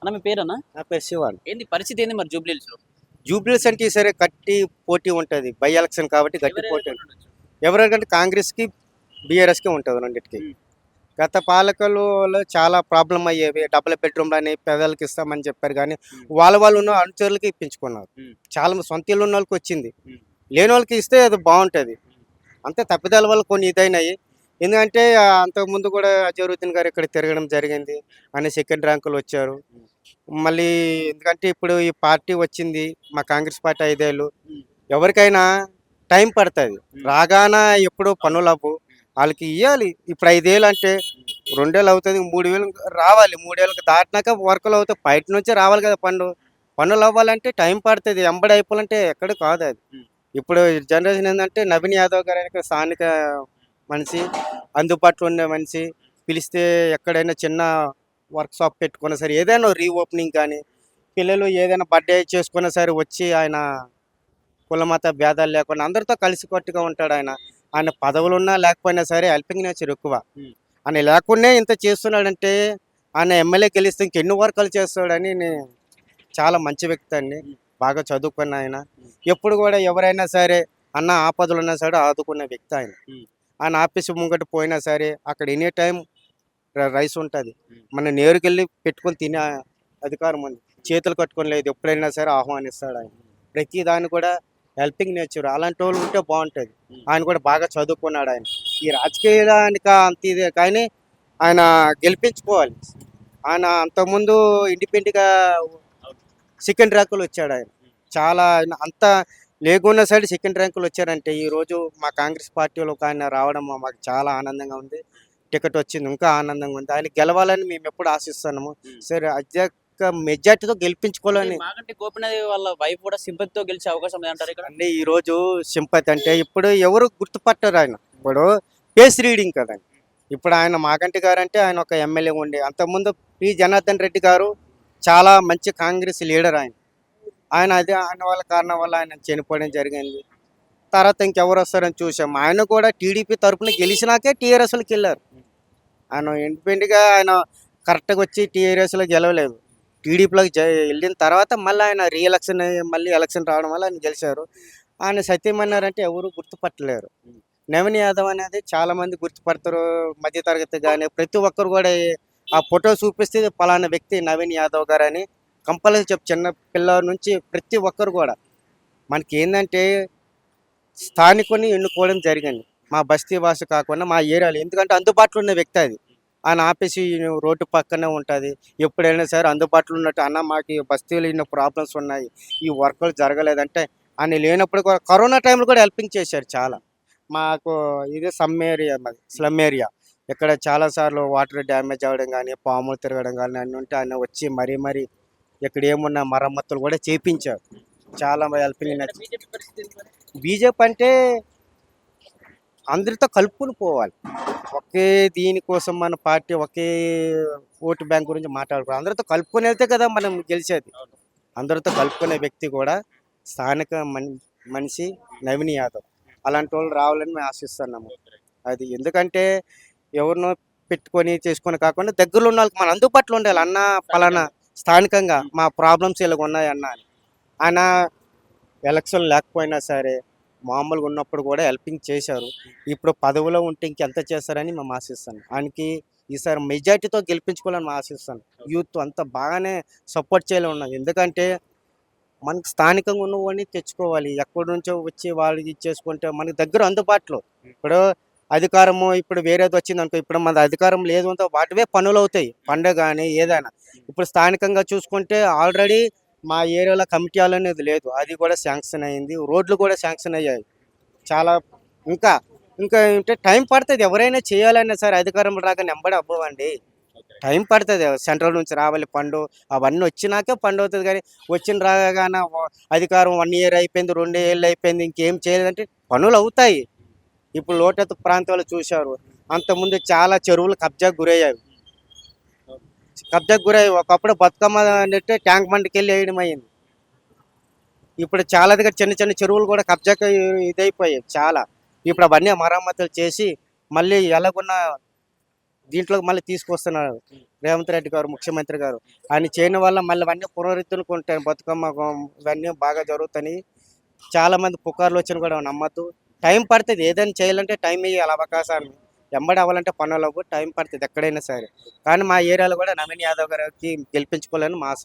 అన్న మీ పేరన్నా? నా పేరు శివాన్. ఏంది పరిస్థితి ఏంది మరి జూబ్లీహిల్స్‌లో? జూబ్లీస్ అంటే ఈసారి గట్టి పోటీ ఉంటుంది. బై ఎలక్షన్ కాబట్టి గట్టి ఎవరు పోటీ. ఎదుర్కొంటుండొచ్చు? ఎవరికంటే కాంగ్రెస్కి బీఆర్ఎస్కి ఉంటుంది రెండింటికి. ఉమ్. గత పాలకులలో చాలా ప్రాబ్లం అయ్యేవి. డబుల్ బెడ్రూమ్లు అని పేదలకు ఇస్తామని చెప్పారు కానీ ఉమ్. వాళ్ళు ఉన్న అనుచరులకి ఇప్పించుకున్నారు. ఉమ్. చాలా మంది సొంత ఇల్లు ఉన్న వాళ్ళకి వచ్చింది. ఉమ్. లేని వాళ్ళకి ఇస్తే అది బాగుంటుంది. అంతే తప్పిదాల వల్ల కొన్ని ఇదైనాయి. ఎందుకంటే అంతకుముందు కూడా అజరుద్దీన్ గారు ఇక్కడ తిరగడం జరిగింది. ఆయన సెకండ్ ర్యాంకులు వచ్చారు. మళ్ళీ ఎందుకంటే ఇప్పుడు ఈ పార్టీ వచ్చింది మా కాంగ్రెస్ పార్టీ 5 ఏళ్ళు. ఉమ్. ఎవరికైనా టైం పడుతుంది. ఉమ్. రాగాన ఎప్పుడు పనులు అవ్వు. వాళ్ళకి ఇవ్వాలి. ఇప్పుడు 5 ఏళ్ళు అంటే 2 ఏళ్ళు అవుతుంది. 3 వేలు రావాలి. 3 ఏళ్ళకి దాటినాక వర్కులు అవుతాయి. బయట నుంచే రావాలి కదా పనులు అవ్వాలంటే టైం పడుతుంది. ఎంబడి అయిపోవాలంటే ఎక్కడ కాదు అది. ఉమ్. ఇప్పుడు జనరేషన్ ఏంటంటే నవీన్ యాదవ్ గారు అనేది స్థానిక మనిషి, అందుబాటులో ఉండే మనిషి. పిలిస్తే ఎక్కడైనా చిన్న వర్క్ షాప్ పెట్టుకున్నా సరే, ఏదైనా రీఓపెనింగ్ కానీ, పిల్లలు ఏదైనా బర్త్డే చేసుకున్నా సరే వచ్చి ఆయన కులమత భేదాలు లేకుండా అందరితో కలిసికట్టుగా ఉంటాడు ఆయన. ఆయన పదవులు ఉన్నా లేకపోయినా సరే హెల్పింగ్ నేచర్ ఎక్కువ. ఉమ్. ఆయన లేకుండా ఇంత చేస్తున్నాడంటే ఆయన ఎమ్మెల్యే గెలిస్తే ఇంకెన్ని వర్కాలు చేస్తాడని చాలా మంచి వ్యక్తి అండి. బాగా చదువుకున్న ఆయన. ఎప్పుడు కూడా ఎవరైనా సరే అన్న ఆపదలు ఉన్నా సరే ఆదుకున్న వ్యక్తి ఆయన. ఆయన ఆఫీసు ముంగట పోయినా సరే అక్కడ ఎనీ టైం రైస్ ఉంటుంది. మన నేరుకెళ్ళి పెట్టుకొని తినే అధికారం ఉంది. చేతులు కట్టుకొని లేదు, ఎప్పుడైనా సరే ఆహ్వానిస్తాడు ఆయన. ప్రతి దాన్ని కూడా హెల్పింగ్ నేచర్. అలాంటి వాళ్ళు ఉంటే బాగుంటుంది. ఆయన కూడా బాగా చదువుకున్నాడు ఆయన. ఈ రాజకీయానికి అంత ఇదే కానీ ఆయన గెలిపించుకోవాలి. ఆయన అంతకుముందు ఇండిపెండెంట్గా సెకండ్ ర్యాంకులు వచ్చాడు ఆయన. చాలా ఆయన అంత లేకున్నా సరే సెకండ్ ర్యాంకులు వచ్చారంటే ఈరోజు మా కాంగ్రెస్ పార్టీలో ఒక ఆయన రావడం మాకు చాలా ఆనందంగా ఉంది. టికెట్ వచ్చింది ఇంకా ఆనందంగా ఉంది. ఆయన గెలవాలని మేము ఎప్పుడు ఆశిస్తున్నాము. సరే అత్యధిక మెజార్టీతో గెలిపించుకోవాలని. మాగంటి గోపీనాథ్ వాళ్ళ వైఫ్ కూడా సింపతితో గెలిచే అవకాశం లేదంటారు ఇక్కడ? అంటే ఈరోజు సింపతి అంటే ఇప్పుడు ఎవరు గుర్తుపట్టారు ఆయన. ఇప్పుడు ఫేస్ రీడింగ్ కదండి. ఇప్పుడు ఆయన మాగంటి గారు అంటే ఆయన ఒక ఎమ్మెల్యే ఉండే. అంతకుముందు పి జనార్దన్ రెడ్డి గారు చాలా మంచి కాంగ్రెస్ లీడర్ ఆయన. ఆయన వాళ్ళ కారణం వల్ల ఆయన చనిపోవడం జరిగింది. తర్వాత ఇంకెవరు వస్తారని చూసాం. ఆయన కూడా టీడీపీ తరఫున గెలిచినాకే టీఆర్ఎస్లోకి వెళ్ళారు. ఆయన ఇండిపెండెంట్గా ఆయన కరెక్ట్గా వచ్చి టీఆర్ఎస్లో గెలవలేదు. టీడీపీలోకి వెళ్ళిన తర్వాత మళ్ళీ ఆయన రీఎలక్షన్ మళ్ళీ ఎలక్షన్ రావడం వల్ల ఆయన గెలిచారు. ఆయన సత్యమన్నారంటే ఎవరు గుర్తుపట్టలేరు. నవీన్ యాదవ్ అనేది చాలామంది గుర్తుపడతారు. మధ్యతరగతి కానీ ప్రతి ఒక్కరు కూడా ఆ ఫోటో చూపిస్తే పలానా వ్యక్తి నవీన్ యాదవ్ గారు అని కంపల్సరీ చిన్న పిల్లల నుంచి ప్రతి ఒక్కరు కూడా. మనకి ఏంటంటే స్థానికుని ఎన్నుకోవడం జరిగింది. మా బస్తీ భాష కాకుండా మా ఏరియాలో. ఎందుకంటే అందుబాటులో ఉన్న వ్యక్తి అది. ఆయన ఆఫీసు రోడ్డు పక్కనే ఉంటుంది. ఎప్పుడైనా సరే అందుబాటులో ఉన్నట్టు అన్న మాకు ఈ బస్తీలో ఇన్ని ప్రాబ్లమ్స్ ఉన్నాయి, ఈ వర్కులు జరగలేదంటే ఆయన లేనప్పుడు కూడా కరోనా టైంలో కూడా హెల్పింగ్ చేశారు చాలా. మాకు ఇది స్లమ్ ఏరియా. ఇక్కడ చాలాసార్లు వాటర్ డ్యామేజ్ అవ్వడం కానీ, పాములు తిరగడం కానీ అన్నీ ఉంటే ఆయన వచ్చి మరీ ఇక్కడ ఏమున్న మరమ్మతులు కూడా చేయించారు. చాలా హెల్పింగ్. బీజేపీ పరిస్థితి ఏంది మరి? బీజేపీ అంటే అందరితో కలుపుకొని పోవాలి. ఒకే దీనికోసం మన పార్టీ ఒకే ఓటు బ్యాంక్ గురించి మాట్లాడుకోవాలి. అందరితో కలుపుకొని వెళ్తే కదా మనం గెలిచేది. అందరితో కలుపుకునే వ్యక్తి కూడా స్థానిక మనిషి నవీన్ యాదవ్. అలాంటి వాళ్ళు రావాలని మేము ఆశిస్తున్నాము. అది ఎందుకంటే ఎవరినో పెట్టుకొని చేసుకొని కాకుండా దగ్గరలో ఉన్న వాళ్ళకి మన అందుబాటులో ఉండాలి. అన్న పలానా స్థానికంగా మా ప్రాబ్లమ్స్ ఇలాగ ఉన్నాయన్న అని. ఆయన ఎలక్షన్ లేకపోయినా సరే మామూలుగా ఉన్నప్పుడు కూడా హెల్పింగ్ చేశారు. ఇప్పుడు పదవిలో ఉంటే ఇంకెంత చేస్తారని మేము ఆశిస్తాను. ఆయనకి ఈసారి మెజార్టీతో గెలిపించుకోవాలని మేము ఆశిస్తాను. యూత్ అంతా బాగానే సపోర్ట్ చేయాలి ఉన్నది. ఎందుకంటే మనకి స్థానికంగా ఉన్నవాడిని తెచ్చుకోవాలి. ఎక్కడి నుంచో వచ్చి వాళ్ళు ఇచ్చేసుకుంటే మనకి దగ్గర అందుబాటులో. ఇప్పుడు అధికారము ఇప్పుడు వేరేది వచ్చింది అనుకో, ఇప్పుడు మన అధికారం లేదు అంటే వాటివే పనులు అవుతాయి. పండుగ కానీ ఏదైనా. ఇప్పుడు స్థానికంగా చూసుకుంటే ఆల్రెడీ మా ఏరియాలో కమిటీ హాల్ అనేది లేదు. అది కూడా శాంక్షన్ అయింది. రోడ్లు కూడా శాంక్షన్ అయ్యాయి. చాలా ఇంకా ఇంకా అంటే టైం పడుతుంది. ఎవరైనా చేయాలన్నా సరే అధికారం రాక నెంబడి అవ్వవండి. టైం పడుతుంది. సెంట్రల్ నుంచి రావాలి ఫండు. అవన్నీ వచ్చినాకే ఫండ్ అవుతుంది. కానీ వచ్చిన రాగానే అధికారం 1 ఇయర్ అయిపోయింది, 2 ఏళ్ళు అయిపోయింది, ఇంకేం చేయలేదంటే పనులు అవుతాయి. ఇప్పుడు లోతట్టు ప్రాంతాలు చూశారు. అంతకుముందు చాలా చెరువులు కబ్జాకు గురయ్యాయి. ఒకప్పుడు బతుకమ్మ అంటే ట్యాంక్ బండ్కి వెళ్ళి వేయడం అయింది. ఇప్పుడు చాలా దగ్గర చిన్న చిన్న చెరువులు కూడా కబ్జాకు ఇదైపోయాయి చాలా. ఇప్పుడు అవన్నీ మరమ్మతులు చేసి మళ్ళీ ఎలాగున్న దీంట్లోకి మళ్ళీ తీసుకొస్తున్నారు. రేవంత్ రెడ్డి గారు ముఖ్యమంత్రి గారు ఆయన చేయని వల్ల మళ్ళీ ఇవన్నీ పునరుద్ధరించుకుంటాయి, బతుకమ్మ ఇవన్నీ బాగా జరుగుతాయి. చాలా మంది పుకార్లు వచ్చిన కూడా నమ్మద్దు. టైం పడుతుంది, ఏదైనా చేయాలంటే టైం ఇవ్వాలి అవకాశాన్ని. ఎంబడి అవ్వాలంటే పనులకు టైం పడుతుంది ఎక్కడైనా సరే. కానీ మా ఏరియాలో కూడా నవీన్ యాదవ్ గారికి గెలిపించుకోవాలని మా ఆశ.